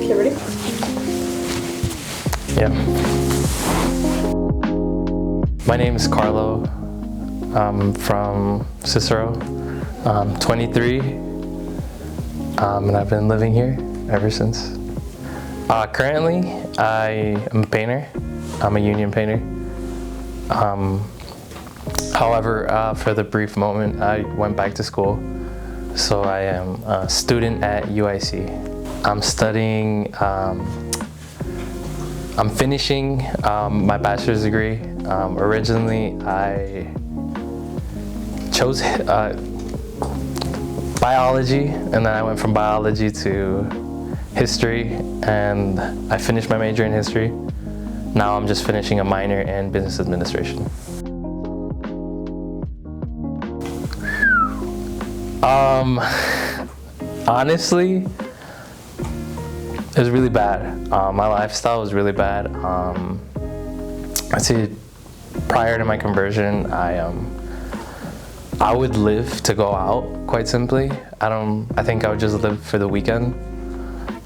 Okay, ready? Yeah. My name is Karlo. I'm from Cicero. I'm 23, and I've been living here ever since. Currently, I am a painter. I'm a union painter. However, for the brief moment, I went back to school. So I am a student at UIC. I'm studying, I'm finishing my bachelor's degree. Originally, I chose biology, and then I went from biology to history, and I finished my major in history. Now I'm just finishing a minor in business administration. Honestly, it was really bad. My lifestyle was really bad. I'd say prior to my conversion, I would live to go out, quite simply. I think I would just live for the weekend.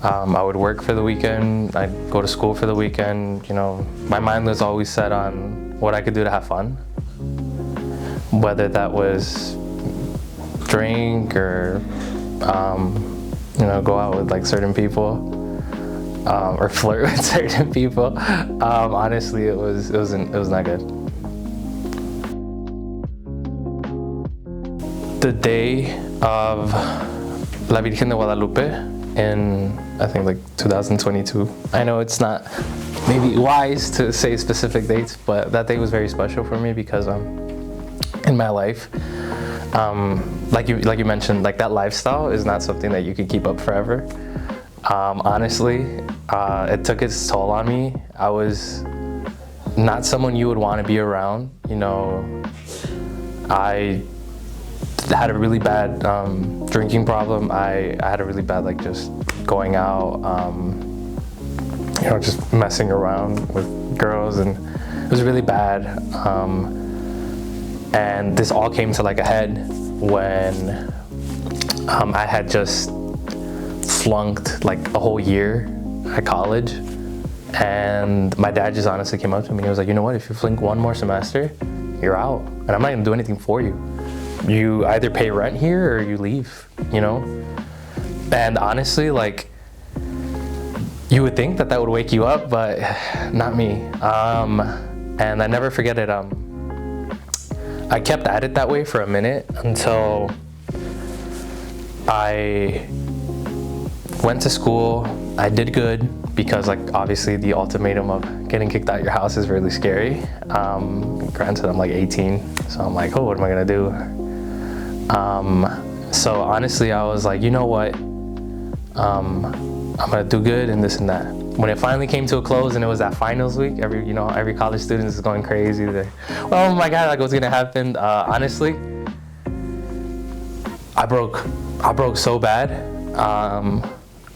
I would work for the weekend. I'd go to school for the weekend. You know, my mind was always set on what I could do to have fun. Whether that was drink or, you know, go out with like certain people, or flirt with certain people. Honestly, it was not good. The day of La Virgen de Guadalupe in, I think, like 2022. I know it's not maybe wise to say specific dates, but that day was very special for me because in my life, like you mentioned, like that lifestyle is not something that you can keep up forever. Honestly, it took its toll on me. I was not someone you would want to be around. You know, I had a really bad drinking problem. I had a really bad, like, just going out, you know, just messing around with girls, and it was really bad. And this all came to like a head when I had just flunked like a whole year at college, and my dad just honestly came up to me. He was like, you know what, if you flunk one more semester, you're out, and I'm not gonna do anything for you. You either pay rent here or you leave, you know? And honestly, like, you would think that would wake you up, but not me. And I never forget it. I kept at it that way for a minute until I went to school. I did good because, like, obviously the ultimatum of getting kicked out of your house is really scary. Granted, I'm like 18, so I'm like, oh, what am I gonna do? So honestly, I was like, you know what? I'm gonna do good and this and that. When it finally came to a close and it was that finals week, every college student is going crazy. Oh my God, like, what's gonna happen? Honestly, I broke so bad.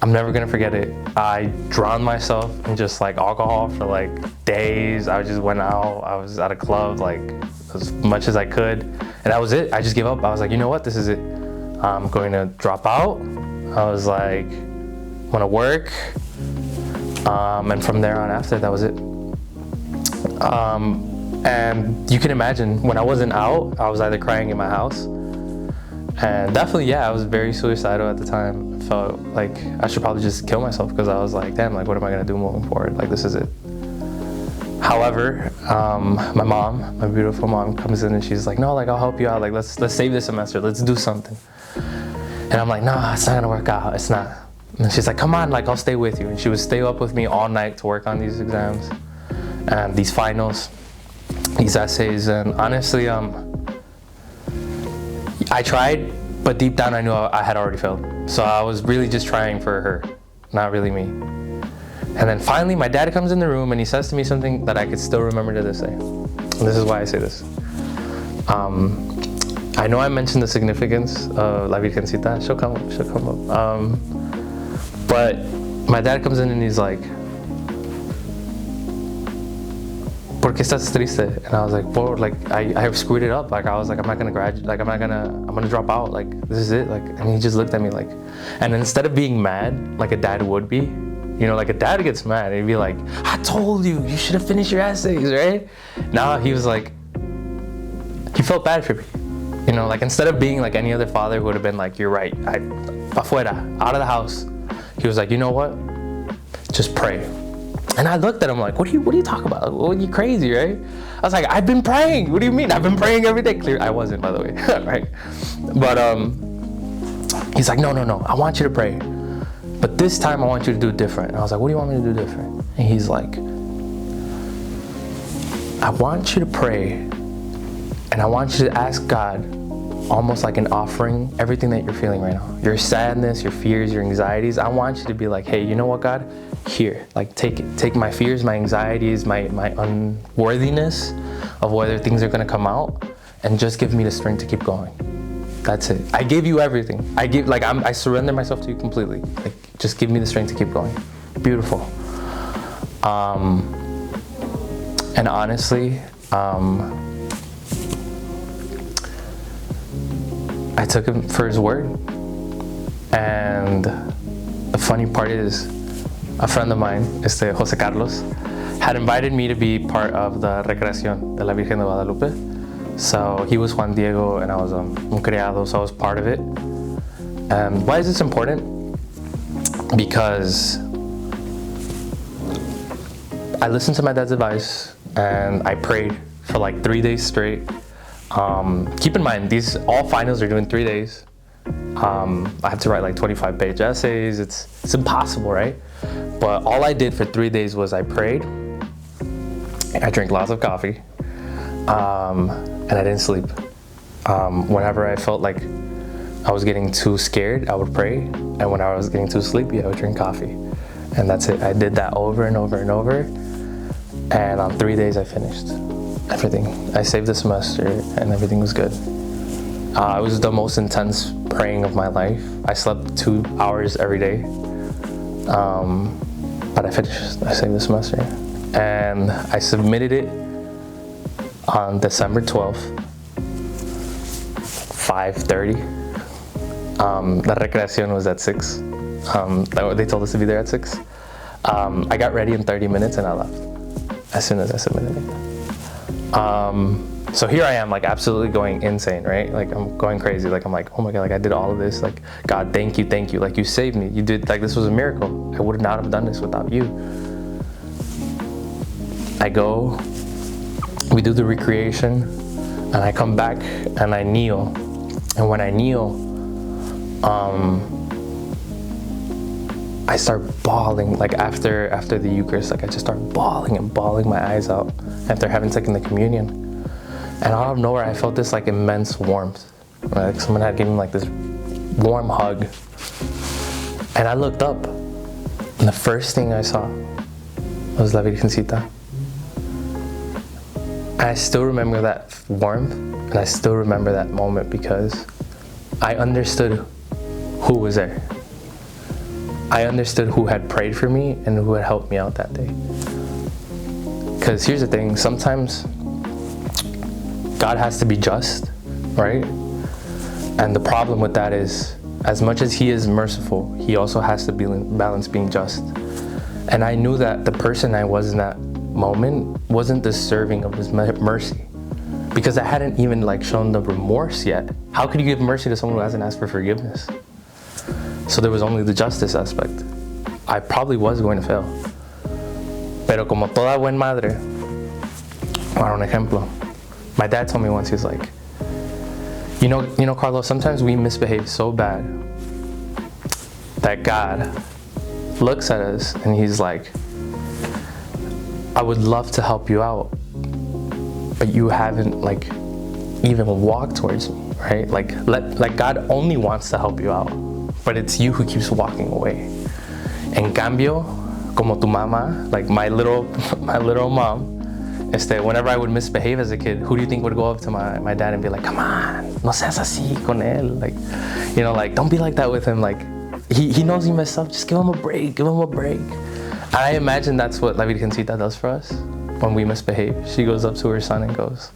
I'm never gonna forget it. I drowned myself in just like alcohol for like days. I just went out. I was at a club like as much as I could, and that was it. I just gave up. I was like, you know what? This is it. I'm going to drop out. I was like, I'm gonna work. And from there on after, that was it. And you can imagine, when I wasn't out, I was either crying in my house. And definitely, yeah, I was very suicidal at the time. I felt like I should probably just kill myself because I was like, damn, like, what am I gonna do moving forward? Like, this is it. However, my mom, my beautiful mom, comes in and she's like, no, like, I'll help you out. Like, let's save this semester. Let's do something. And I'm like, no, it's not gonna work out. It's not. And she's like, come on, like, I'll stay with you. And she would stay up with me all night to work on these exams and these finals, these essays. And honestly, I tried, but deep down I knew I had already failed. So I was really just trying for her, not really me. And then finally my dad comes in the room and he says to me something that I could still remember to this day. And this is why I say this. I know I mentioned the significance of La Virgencita. She'll come up. But my dad comes in and he's like, ¿Por qué estás triste? And I was like, bro, like, I screwed it up. Like, I was like, I'm not gonna graduate. Like, I'm gonna drop out. Like, this is it. Like, and he just looked at me like, and instead of being mad, like a dad would be, You know, like a dad gets mad. He'd be like, I told you, you should have finished your essays, right? Now he was like, he felt bad for me. You know, like instead of being like any other father who would have been like, you're right, afuera, out of the house. He was like, you know what? Just pray. And I looked at him like, what are you talking about? What are you crazy, right? I was like, I've been praying. What do you mean? I've been praying every day. Clear, I wasn't, by the way, right? But he's like, no, I want you to pray. But this time I want you to do it different. And I was like, what do you want me to do different? And he's like, I want you to pray and I want you to ask God, almost like an offering, everything that you're feeling right now. Your sadness, your fears, your anxieties. I want you to be like, hey, you know what, God? Here, like take it. Take my fears, my anxieties, my unworthiness of whether things are gonna come out, and just give me the strength to keep going. That's it. I gave you everything. I surrender myself to you completely. Like, just give me the strength to keep going. Beautiful. And honestly, I took him for his word. And the funny part is, a friend of mine, Jose Carlos, had invited me to be part of the Recreación de la Virgen de Guadalupe. So he was Juan Diego and I was un criado, so I was part of it. And why is this important? Because I listened to my dad's advice and I prayed for like 3 days straight. Keep in mind, all finals are doing 3 days. I have to write like 25-page essays. It's impossible, right? But all I did for 3 days was I prayed, I drank lots of coffee, and I didn't sleep. Whenever I felt like I was getting too scared, I would pray, and when I was getting too sleepy, I would drink coffee. And that's it. I did that over and over and over, and on 3 days I finished everything. I saved the semester, and everything was good. It was the most intense praying of my life. I slept 2 hours every day. But I finished. I saved the semester. And I submitted it on December 12th, 5:30. La Recreación was at 6. They told us to be there at 6. I got ready in 30 minutes and I left as soon as I submitted it. So here I am, like absolutely going insane, right? Like I'm going crazy. Like I'm like, oh my God, like I did all of this. Like, God, thank you. Like you saved me. You did, like this was a miracle. I would not have done this without you. I go, we do the recreation, and I come back and I kneel. And when I kneel, I start bawling, like after the Eucharist, like I just start bawling my eyes out after having taken the communion. And out of nowhere, I felt this like immense warmth. Like someone had given me like this warm hug. And I looked up, and the first thing I saw was La Virgencita. And I still remember that warmth, and I still remember that moment because I understood who was there. I understood who had prayed for me and who had helped me out that day. Because here's the thing, sometimes God has to be just, right? And the problem with that is, as much as he is merciful, he also has to balance being just. And I knew that the person I was in that moment wasn't deserving of his mercy, because I hadn't even like shown the remorse yet. How could you give mercy to someone who hasn't asked for forgiveness? So there was only the justice aspect. I probably was going to fail. Pero como toda buena madre, para un ejemplo, my dad told me once, he's like, you know, Carlos, sometimes we misbehave so bad that God looks at us and he's like, I would love to help you out, but you haven't like even walked towards me, right? Like God only wants to help you out, but it's you who keeps walking away. En cambio, como tu mamá, like my little mom, whenever I would misbehave as a kid, who do you think would go up to my dad and be like, come on, no seas así con él, like, you know, like don't be like that with him, like he knows he messed up, just give him a break. And I imagine that's what La Virgencita does for us when we misbehave. She goes up to her son and goes,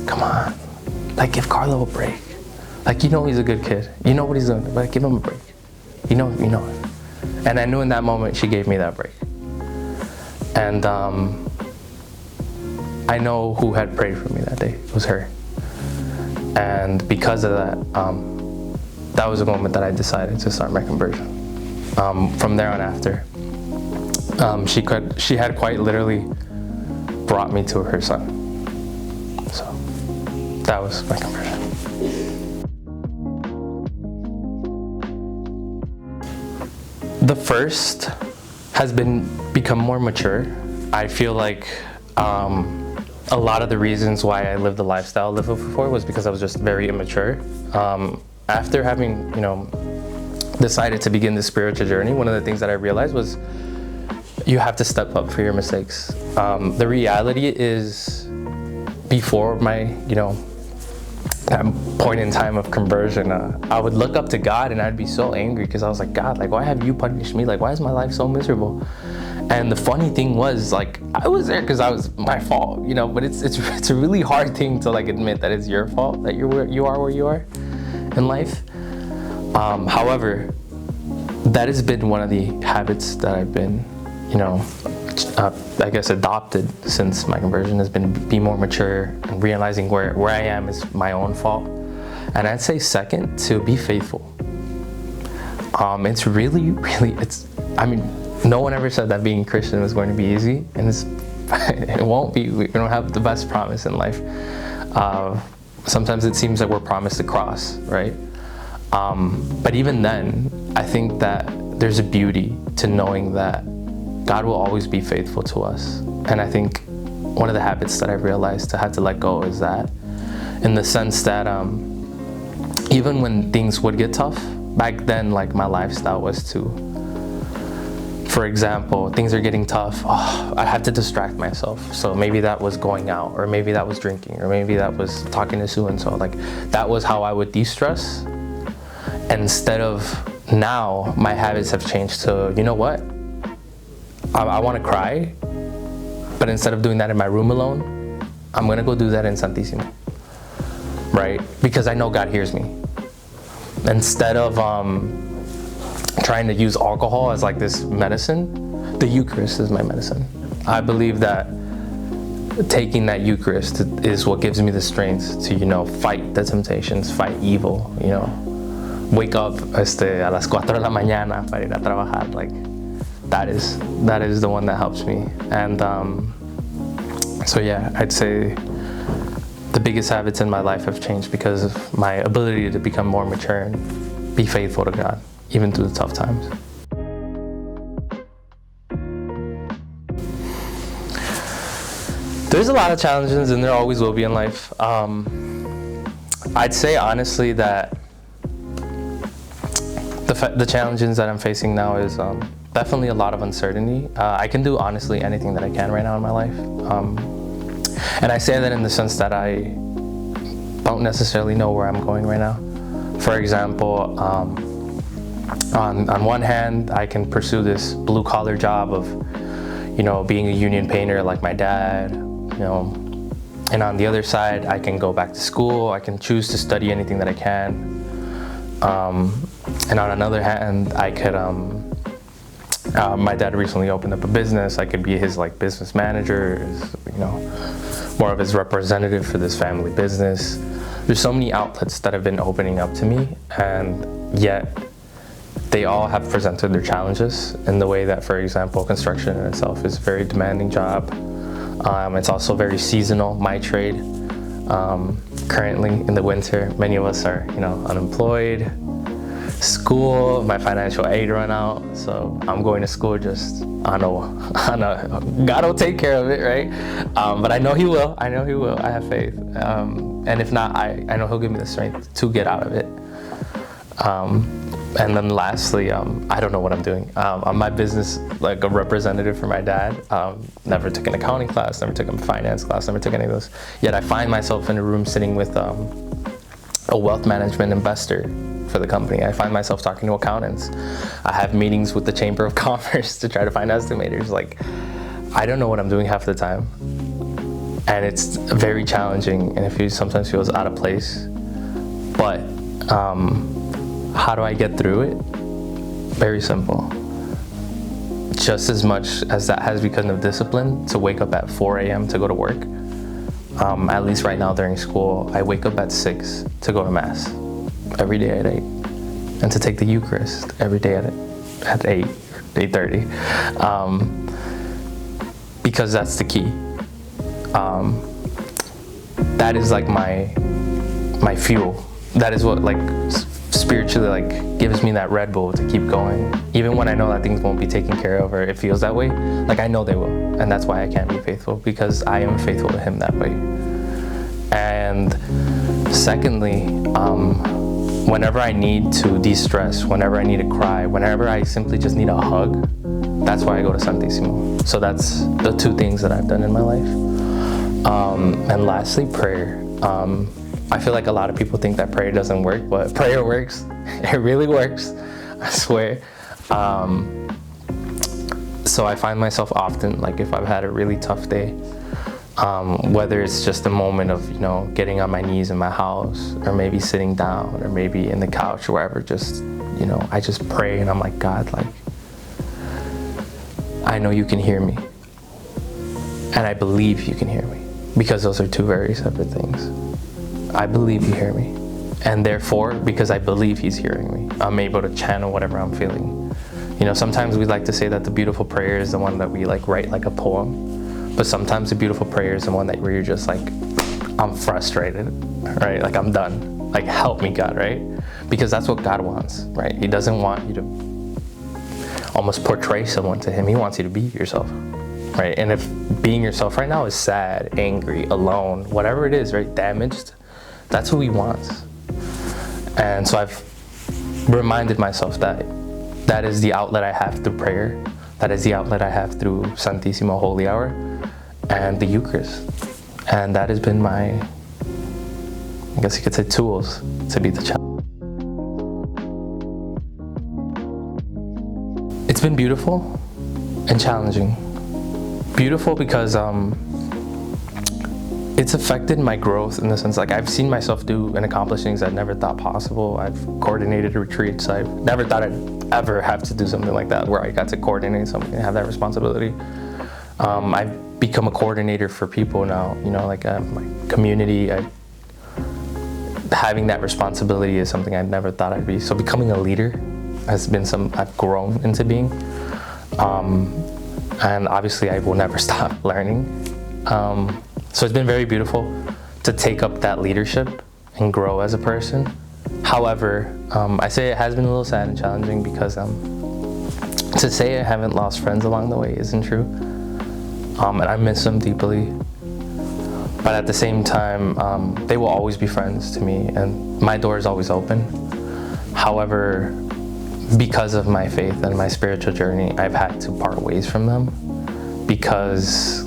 come on, like give Carlo a break. Like, you know he's a good kid. You know what he's doing, but give him a break. You know it. And I knew in that moment she gave me that break. And I know who had prayed for me that day. It was her. And because of that, that was the moment that I decided to start my conversion. From there on after, she had quite literally brought me to her son. So that was my conversion. The first has become more mature. I feel like a lot of the reasons why I lived the lifestyle I lived before was because I was just very immature. After having, decided to begin this spiritual journey, one of the things that I realized was you have to step up for your mistakes. The reality is, before my, that point in time of conversion, I would look up to God and I'd be so angry because I was like, God, like, why have you punished me? Like, why is my life so miserable? And the funny thing was, like, I was there because I was my fault, but it's a really hard thing to like admit that it's your fault that you are where you are in life. However, that has been one of the habits that I've been, I guess adopted since my conversion, has been be more mature and realizing where I am is my own fault. And I'd say second, to be faithful. It's really, no one ever said that being Christian was going to be easy, and it won't be. We don't have the best promise in life. Sometimes it seems like we're promised a cross, right? But even then, I think that there's a beauty to knowing that God will always be faithful to us. And I think one of the habits that I've realized to have to let go is that, in the sense that even when things would get tough, back then, like, my lifestyle was to, for example, things are getting tough, I have to distract myself. So maybe that was going out, or maybe that was drinking, or maybe that was talking to so-and-so. Like, that was how I would de-stress. And instead of, now, my habits have changed to, you know what? I want to cry, but instead of doing that in my room alone, I'm going to go do that in Santissimo, right? Because I know God hears me. Instead of trying to use alcohol as like this medicine, the Eucharist is my medicine. I believe that taking that Eucharist is what gives me the strength to, fight the temptations, fight evil, wake up a las 4 de la mañana para ir a trabajar. Like, that is the one that helps me. And so yeah, I'd say the biggest habits in my life have changed because of my ability to become more mature and be faithful to God, even through the tough times. There's a lot of challenges, and there always will be in life. I'd say honestly that the challenges that I'm facing now is definitely a lot of uncertainty. I can do honestly anything that I can right now in my life. And I say that in the sense that I don't necessarily know where I'm going right now. For example, on one hand, I can pursue this blue collar job of, being a union painter like my dad, and on the other side, I can go back to school. I can choose to study anything that I can. And on another hand, I could, my dad recently opened up a business. I could be his business manager, more of his representative for this family business. There's so many outlets that have been opening up to me, and yet they all have presented their challenges in the way that, for example, construction in itself is a very demanding job. It's also very seasonal, my trade. Currently in the winter, many of us are, unemployed. School, my financial aid run out, so I'm going to school just, I know, God will take care of it, right? But I know He will, I have faith. And if not, I know He'll give me the strength to get out of it. And then lastly, I don't know what I'm doing. On my business, like a representative for my dad, never took an accounting class, never took a finance class, never took any of those. Yet I find myself in a room sitting with a wealth management investor for the company. I find myself talking to accountants. I have meetings with the Chamber of Commerce to try to find estimators. Like, I don't know what I'm doing half the time. And it's very challenging, and it sometimes feels out of place. But how do I get through it? Very simple. just as much as that has become of discipline to wake up at 4 a.m. to go to work. At least right now during school, I wake up at 6 to go to Mass every day at 8, and to take the Eucharist every day at 8, 8:30, because that's the key. That is like my fuel. That is what like spiritually like gives me that Red Bull to keep going, even when I know that things won't be taken care of, or it feels that way. Like I know they will, and that's why I can be faithful, because I am faithful to Him that way. And secondly, whenever I need to de-stress, whenever I need to cry, whenever I simply just need a hug, that's why I go to Santissimo. So that's the two things that I've done in my life. And lastly, prayer. I feel like a lot of people think that prayer doesn't work, but prayer works. It really works, I swear. So I find myself often, like if I've had a really tough day, whether it's just a moment of, you know, getting on my knees in my house, or maybe sitting down, or maybe in the couch or wherever, just, you know, I just pray and I'm like, God, like, I know you can hear me. And I believe you can hear me, because those are two very separate things. I believe you hear me. And therefore, because I believe He's hearing me, I'm able to channel whatever I'm feeling. You know, sometimes we like to say that the beautiful prayer is the one that we like write like a poem. But sometimes the beautiful prayer is the one that where you're just like, I'm frustrated, right? Like I'm done. Like help me, God, right? Because that's what God wants, right? He doesn't want you to almost portray someone to Him. He wants you to be yourself, right? And if being yourself right now is sad, angry, alone, whatever it is, right? Damaged, that's who He wants. And so I've reminded myself that that is the outlet I have through prayer. That is the outlet I have through Santissimo Holy Hour and the Eucharist. And that has been my, I guess you could say, tools to beat the challenge. It's been beautiful and challenging. Beautiful because it's affected my growth in the sense, like I've seen myself do and accomplish things I never thought possible. I've coordinated retreats. I never thought I'd ever have to do something like that, where I got to coordinate something and have that responsibility. I've become a coordinator for people now, you know, like my community. Having that responsibility is something I never thought I'd be. So becoming a leader has been I've grown into being. And obviously I will never stop learning. So it's been very beautiful to take up that leadership and grow as a person. However, I say it has been a little sad and challenging because to say I haven't lost friends along the way isn't true. And I miss them deeply. But at the same time, they will always be friends to me, and my door is always open. However, because of my faith and my spiritual journey, I've had to part ways from them because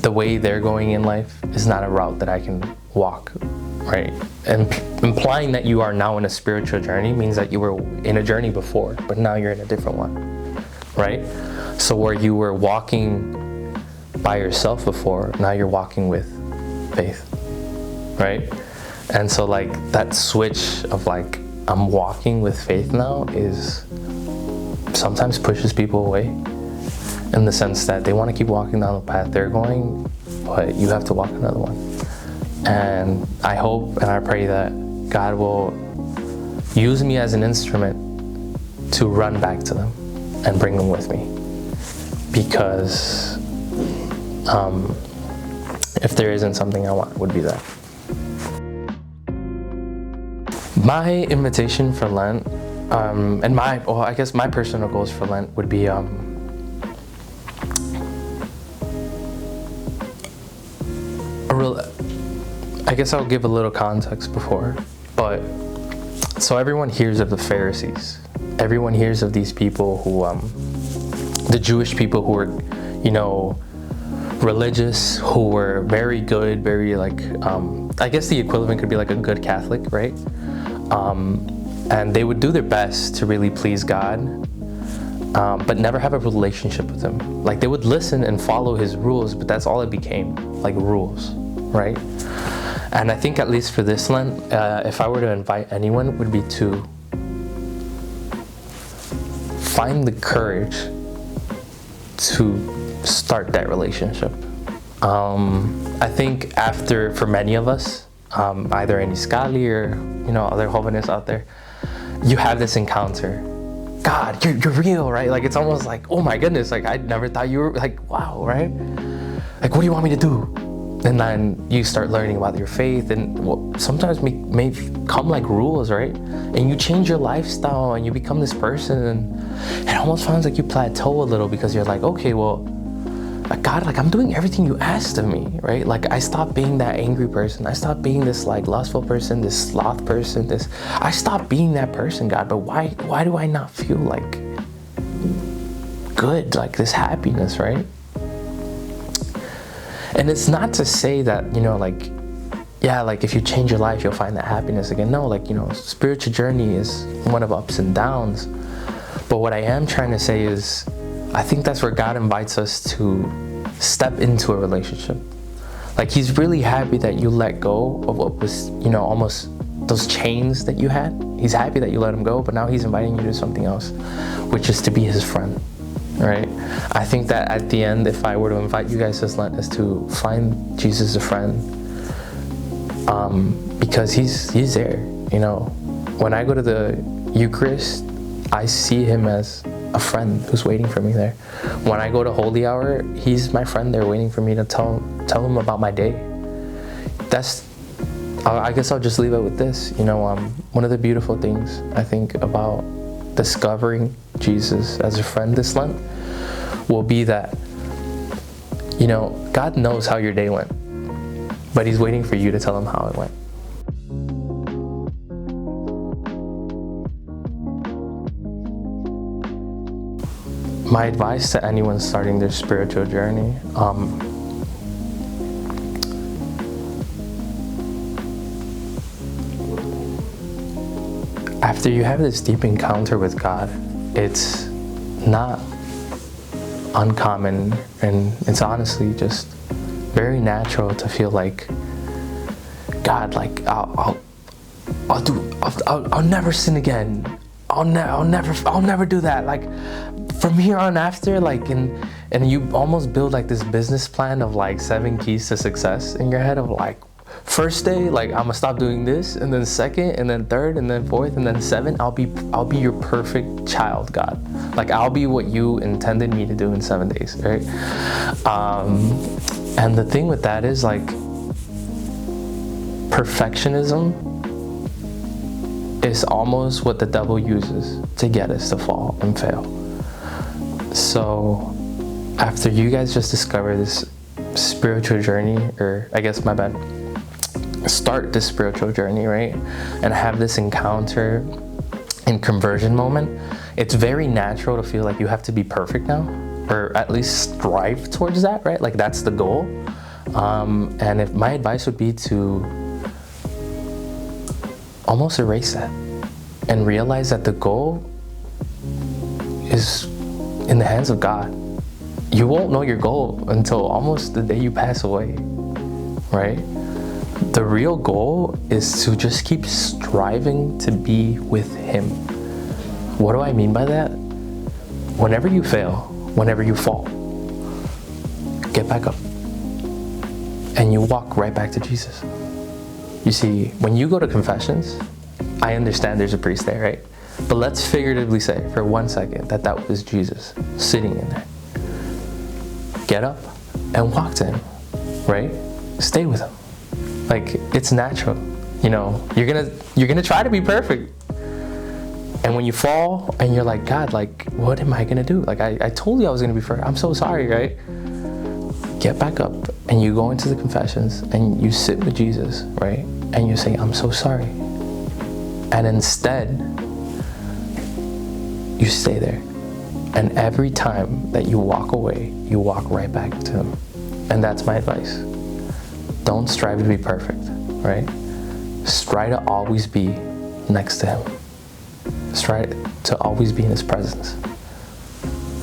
the way they're going in life is not a route that I can walk, right? And implying that you are now in a spiritual journey means that you were in a journey before, but now you're in a different one, right? So where you were walking by yourself before, now you're walking with faith, right? And so like that switch of like, I'm walking with faith now is sometimes pushes people away, in the sense that they want to keep walking down the path they're going, but you have to walk another one. And I hope and I pray that God will use me as an instrument to run back to them and bring them with me. Because if there isn't something I want, it would be that. My invitation for Lent, and I guess my personal goals for Lent would be I guess I'll give a little context before, but so everyone hears of the Pharisees. Everyone hears of these people who, the Jewish people who were, you know, religious, who were very good, very like, I guess the equivalent could be like a good Catholic, right? And they would do their best to really please God, but never have a relationship with Him. Like they would listen and follow His rules, but that's all it became, like rules, right? And I think at least for this Lent, if I were to invite anyone, it would be to find the courage to start that relationship. I think for many of us, either any Scali or other jóvenes out there, you have this encounter. God, you're real, right? Like it's almost like, oh my goodness, like I never thought you were, like, wow, right? Like, what do you want me to do? And then you start learning about your faith, and sometimes may come like rules, right? And you change your lifestyle and you become this person, and it almost sounds like you plateau a little because you're like, okay, well, like, God, like I'm doing everything you asked of me, right? Like I stopped being that angry person. I stopped being this like lustful person, this sloth person, I stopped being that person, God, but why do I not feel like good, like this happiness, right? And it's not to say that, like, yeah, like if you change your life, you'll find that happiness again. No, like, spiritual journey is one of ups and downs. But what I am trying to say is, I think that's where God invites us to step into a relationship. Like he's really happy that you let go of what was, almost those chains that you had. He's happy that you let him go, but now he's inviting you to something else, which is to be his friend, right? I think that at the end, if I were to invite you guys this Lent, is to find Jesus a friend, because he's there, When I go to the Eucharist, I see him as a friend who's waiting for me there. When I go to Holy Hour, he's my friend there waiting for me to tell him about my day. I guess I'll just leave it with this. One of the beautiful things I think about discovering Jesus as a friend this Lent will be that, God knows how your day went, but he's waiting for you to tell him how it went. My advice to anyone starting their spiritual journey, after you have this deep encounter with God, it's not uncommon, and it's honestly just very natural to feel like, God, like I'll never sin again. I'll never do that. Like from here on after, like, and you almost build like this business plan of like 7 keys to success in your head of like, first day, like I'm gonna stop doing this, and then second, and then third, and then fourth, and then 7, I'll be your perfect child, God. Like I'll be what you intended me to do in 7 days, right? And the thing with that is like perfectionism is almost what the devil uses to get us to fall and fail. So after you guys just discover this spiritual journey, or I guess my bad, start this spiritual journey, right? And have this encounter and conversion moment, it's very natural to feel like you have to be perfect now, or at least strive towards that, right? Like that's the goal. And if my advice would be to almost erase that and realize that the goal is in the hands of God. You won't know your goal until almost the day you pass away, right? The real goal is to just keep striving to be with him. What do I mean by that? Whenever you fail, whenever you fall, get back up and you walk right back to Jesus. You see, when you go to confessions, I understand there's a priest there, right? But let's figuratively say for 1 second that was Jesus sitting in there. Get up and walk to him, right? Stay with him. Like, it's natural, you're gonna try to be perfect. And when you fall and you're like, God, like, what am I gonna do? Like, I told you I was gonna be perfect. I'm so sorry, right? Get back up and you go into the confessions and you sit with Jesus, right? And you say, I'm so sorry. And instead, you stay there. And every time that you walk away, you walk right back to him. And that's my advice. Don't strive to be perfect, right? Strive to always be next to him. Strive to always be in his presence.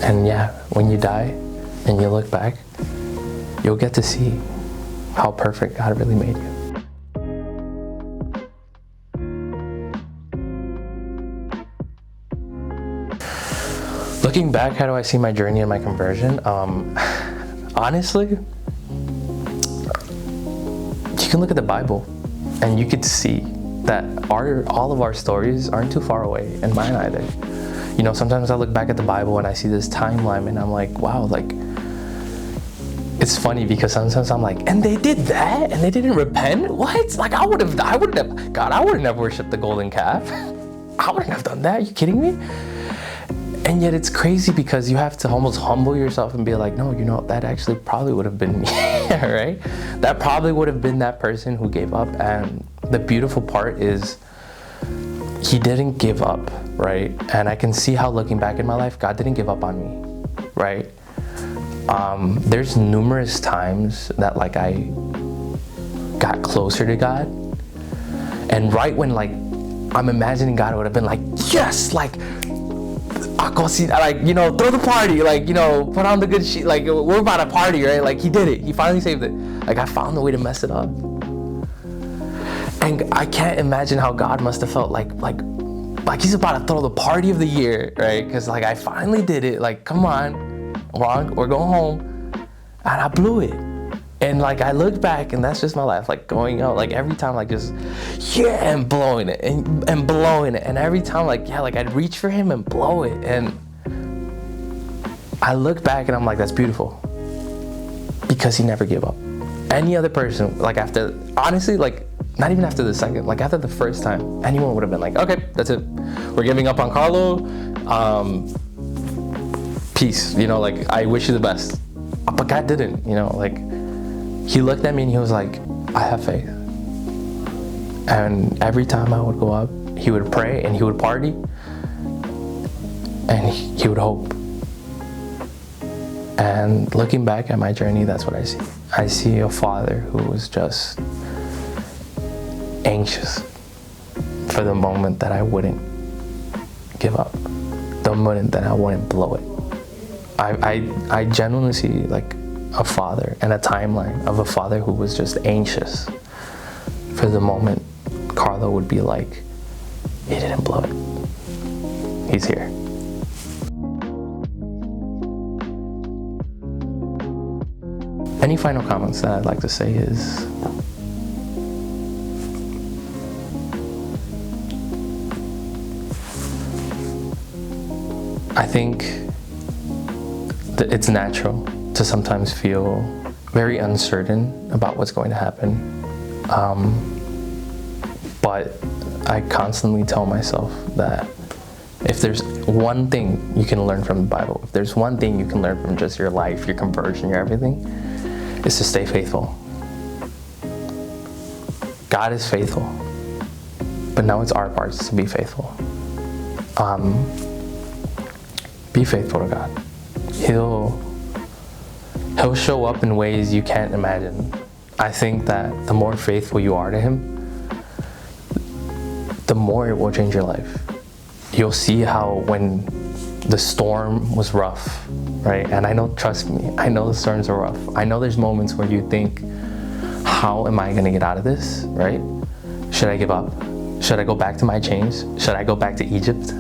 And yeah, when you die and you look back, you'll get to see how perfect God really made you. Looking back, how do I see my journey and my conversion? Honestly, you can look at the Bible and you could see that all of our stories aren't too far away, and mine either. You know, sometimes I look back at the Bible and I see this timeline and I'm like, wow, like, it's funny because sometimes I'm like, and they did that and they didn't repent? What? Like, I wouldn't have worshipped the golden calf. I wouldn't have done that. Are you kidding me? And yet it's crazy because you have to almost humble yourself and be like, no, you know, that actually probably would have been me, right? That probably would have been that person who gave up. And the beautiful part is he didn't give up, right? And I can see how, looking back in my life, God didn't give up on me, right? There's numerous times that like I got closer to God, and right when like I'm imagining God would have been like, yes, like, I'll go see, like, you know, throw the party, like, you know, put on the good shit, like, we're about to party, right? Like, he did it. He finally saved it. Like, I found a way to mess it up. And I can't imagine how God must have felt like he's about to throw the party of the year, right? Because, like, I finally did it. Like, come on, we're going home. And I blew it. And, like, I look back, and that's just my life, like, going out, like, every time, like, just, yeah, and blowing it, and blowing it. And every time, like, yeah, like, I'd reach for him and blow it. And I look back, and I'm like, that's beautiful. Because he never gave up. Any other person, like, after, honestly, like, not even after the second, like, after the first time, anyone would have been like, okay, that's it. We're giving up on Karlo. Peace. You know, like, I wish you the best. But God didn't, you know, like, he looked at me and he was like, I have faith. And every time I would go up, he would pray and he would party and he would hope. And looking back at my journey, that's what I see. I see a father who was just anxious for the moment that I wouldn't give up, the moment that I wouldn't blow it. I genuinely see like a father and a timeline of a father who was just anxious for the moment Karlo would be like, he didn't blow it. He's here. Any final comments that I'd like to say is, I think that it's natural to sometimes feel very uncertain about what's going to happen. But I constantly tell myself that if there's one thing you can learn from the Bible, if there's one thing you can learn from just your life, your conversion, your everything, is to stay faithful. God is faithful, but now it's our parts to be faithful. Be faithful to God. He'll show up in ways you can't imagine. I think that the more faithful you are to him, the more it will change your life. You'll see how when the storm was rough, right? And I know, trust me, I know the storms are rough. I know there's moments where you think, how am I gonna get out of this, right? Should I give up? Should I go back to my chains? Should I go back to Egypt?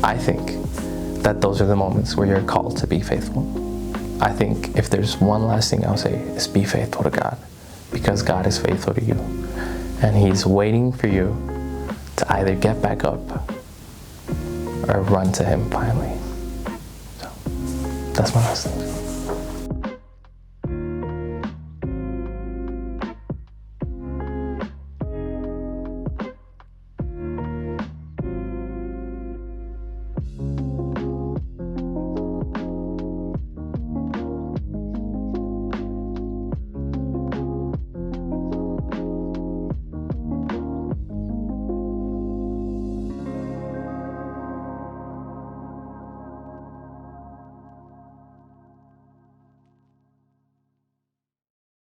I think that those are the moments where you're called to be faithful. I think if there's one last thing I'll say is be faithful to God, because God is faithful to you. And he's waiting for you to either get back up or run to him finally. So that's my last thing.